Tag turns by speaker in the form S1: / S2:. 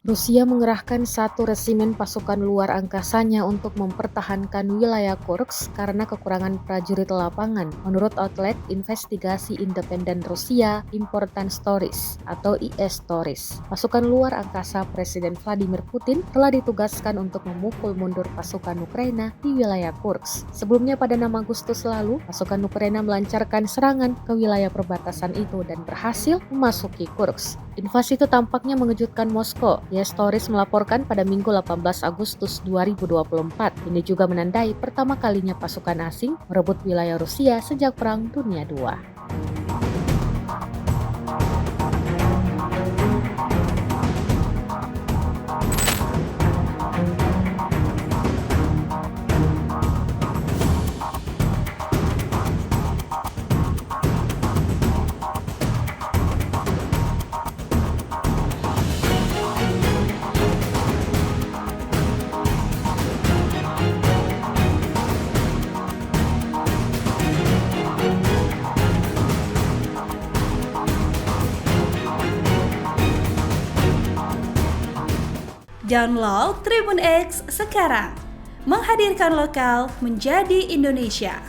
S1: Rusia mengerahkan satu resimen pasukan luar angkasanya untuk mempertahankan wilayah Kursk karena kekurangan prajurit lapangan, menurut outlet investigasi independen Rusia, Important Stories atau IS Stories. Pasukan luar angkasa Presiden Vladimir Putin telah ditugaskan untuk memukul mundur pasukan Ukraina di wilayah Kursk. Sebelumnya pada 6 Agustus lalu, pasukan Ukraina melancarkan serangan ke wilayah perbatasan itu dan berhasil memasuki Kursk. Invasi itu tampaknya mengejutkan Moskow. IS Stories melaporkan pada Minggu 18 Agustus 2024. Ini juga menandai pertama kalinya pasukan asing merebut wilayah Rusia sejak Perang Dunia II.
S2: Download Tribun X sekarang, menghadirkan lokal menjadi Indonesia.